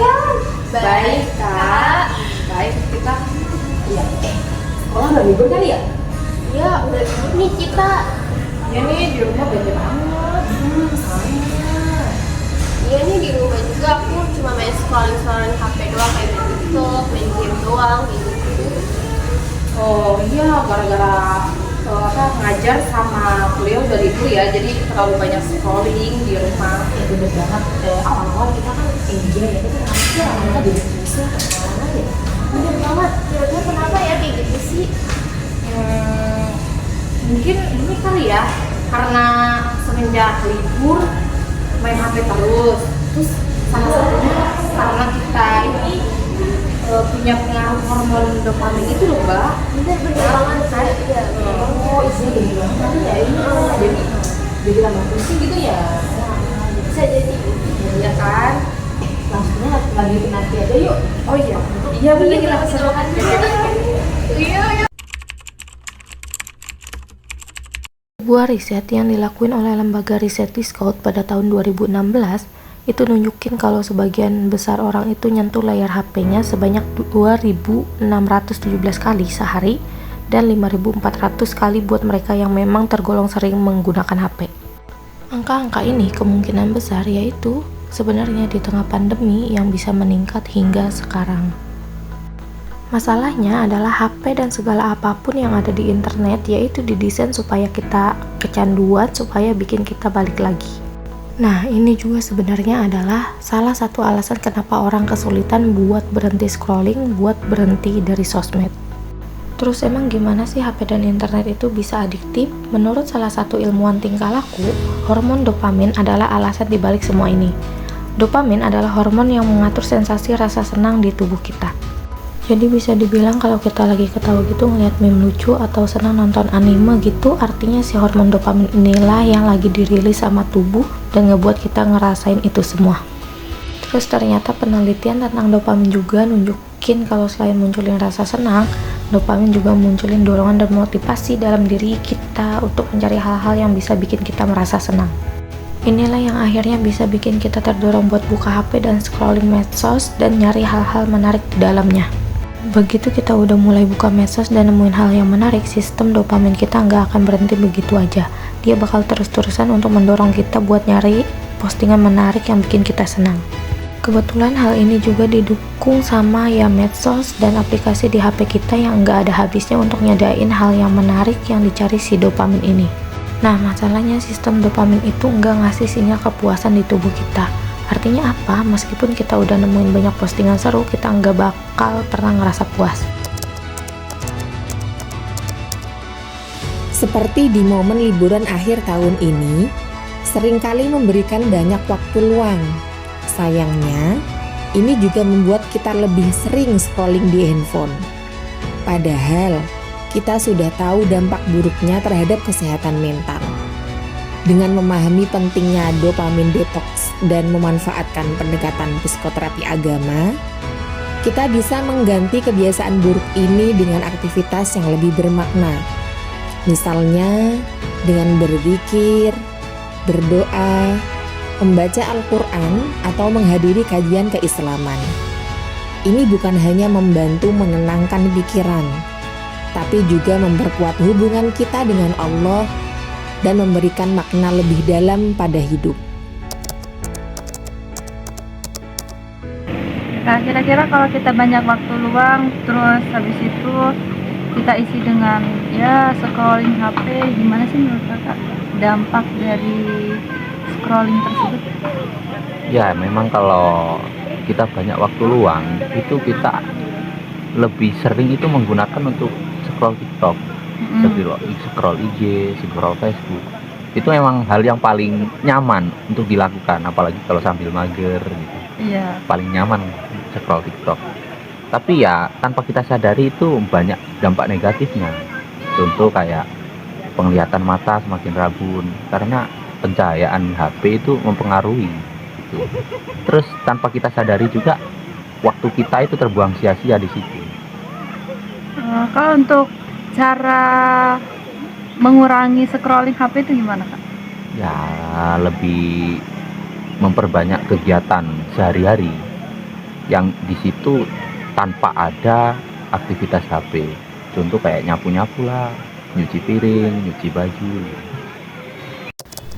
sayang? Baik, Kak. Baik, kita iya. Sekolah nggak libur kali ya? Ya, udah libur nih kita. Ya nih, di rumah banyak banget. Sama. Iya nih di rumah juga aku cuma main scrolling HP doang, kayak main TikTok, main game doang gitu. Oh iya, gara-gara ngajar sama kuliah udah libur ya, jadi terlalu banyak scrolling di rumah. Ya bener banget, awal-awal kita kan enjoy ya, tapi nanti lama-lama jadi bisa kemana ya. Bener banget. Kira-kira kenapa ya kayak gitu sih? Mungkin ini kali ya, karena semenjak libur main HP terus salah satunya karena kita ini punya pengaruh hormon dopamin itu loh, Mbak. Bener banget kan? Iya. Oh isinya jadi banget ya ini, jadi tambah pusing gitu ya. Bisa jadi. Iya kan? Langsungnya lagi nanti aja yuk. Oh iya. Iya bener, kita pesen. Iya. Sebuah riset yang dilakuin oleh lembaga riset Discount pada tahun 2016 itu nunjukin kalau sebagian besar orang itu nyentuh layar HP-nya sebanyak 2.617 kali sehari dan 5.400 kali buat mereka yang memang tergolong sering menggunakan HP. Angka-angka ini kemungkinan besar yaitu sebenarnya di tengah pandemi yang bisa meningkat hingga sekarang. Masalahnya adalah HP dan segala apapun yang ada di internet yaitu didesain supaya kita kecanduan, supaya bikin kita balik lagi. Nah, ini juga sebenarnya adalah salah satu alasan kenapa orang kesulitan buat berhenti scrolling, buat berhenti dari sosmed. Terus emang gimana sih HP dan internet itu bisa adiktif? Menurut salah satu ilmuwan tingkah laku, hormon dopamin adalah alasan dibalik semua ini. Dopamin adalah hormon yang mengatur sensasi rasa senang di tubuh kita. Jadi bisa dibilang kalau kita lagi ketawa gitu ngeliat meme lucu atau senang nonton anime gitu, artinya si hormon dopamin inilah yang lagi dirilis sama tubuh dan ngebuat kita ngerasain itu semua. Terus ternyata penelitian tentang dopamin juga nunjukin kalau selain munculin rasa senang, dopamin juga munculin dorongan dan motivasi dalam diri kita untuk mencari hal-hal yang bisa bikin kita merasa senang. Inilah yang akhirnya bisa bikin kita terdorong buat buka HP dan scrolling medsos dan nyari hal-hal menarik di dalamnya. Begitu kita udah mulai buka medsos dan nemuin hal yang menarik, sistem dopamin kita nggak akan berhenti begitu aja. Dia bakal terus-terusan untuk mendorong kita buat nyari postingan menarik yang bikin kita senang. Kebetulan hal ini juga didukung sama ya medsos dan aplikasi di HP kita yang nggak ada habisnya untuk nyadain hal yang menarik yang dicari si dopamin ini. Nah, masalahnya sistem dopamin itu nggak ngasih sinyal kepuasan di tubuh kita. Artinya apa? Meskipun kita udah nemuin banyak postingan seru, kita nggak bakal pernah ngerasa puas. Seperti di momen liburan akhir tahun ini, seringkali memberikan banyak waktu luang. Sayangnya, ini juga membuat kita lebih sering scrolling di handphone. Padahal, kita sudah tahu dampak buruknya terhadap kesehatan mental. Dengan memahami pentingnya dopamin detox dan memanfaatkan pendekatan psikoterapi agama, kita bisa mengganti kebiasaan buruk ini dengan aktivitas yang lebih bermakna. Misalnya dengan berzikir, berdoa, membaca Al-Quran, atau menghadiri kajian keislaman. Ini bukan hanya membantu menenangkan pikiran, tapi juga memperkuat hubungan kita dengan Allah dan memberikan makna lebih dalam pada hidup. Nah, kira-kira kalau kita banyak waktu luang, terus habis itu kita isi dengan ya scrolling HP, gimana sih menurut kakak dampak dari scrolling tersebut? Ya, memang kalau kita banyak waktu luang, itu kita lebih sering itu menggunakan untuk scroll TikTok, scroll IG, scroll Facebook. Itu memang hal yang paling nyaman untuk dilakukan, apalagi kalau sambil mager gitu. Iya. Paling nyaman scroll TikTok. Tapi ya tanpa kita sadari itu banyak dampak negatifnya. Contoh kayak penglihatan mata semakin rabun karena pencahayaan HP itu mempengaruhi gitu. Terus tanpa kita sadari juga waktu kita itu terbuang sia-sia di situ. Kalau untuk cara mengurangi scrolling HP itu gimana, Kak? Ya lebih memperbanyak kegiatan sehari-hari. yang di situ tanpa ada aktivitas HP. Contoh kayak nyapu-nyapu lah, nyuci piring, nyuci baju.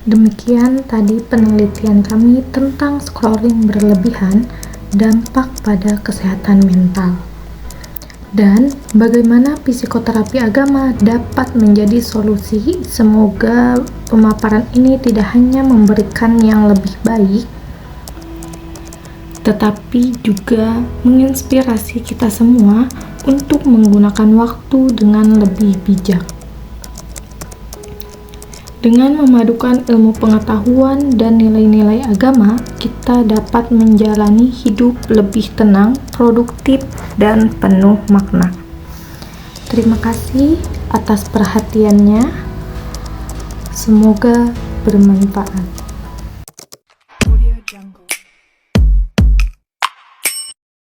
Demikian tadi penelitian kami tentang scrolling berlebihan, dampak pada kesehatan mental. Dan bagaimana psikoterapi agama dapat menjadi solusi. Semoga pemaparan ini tidak hanya memberikan yang lebih baik, tetapi juga menginspirasi kita semua untuk menggunakan waktu dengan lebih bijak. Dengan memadukan ilmu pengetahuan dan nilai-nilai agama, kita dapat menjalani hidup lebih tenang, produktif, dan penuh makna. Terima kasih atas perhatiannya. Semoga bermanfaat.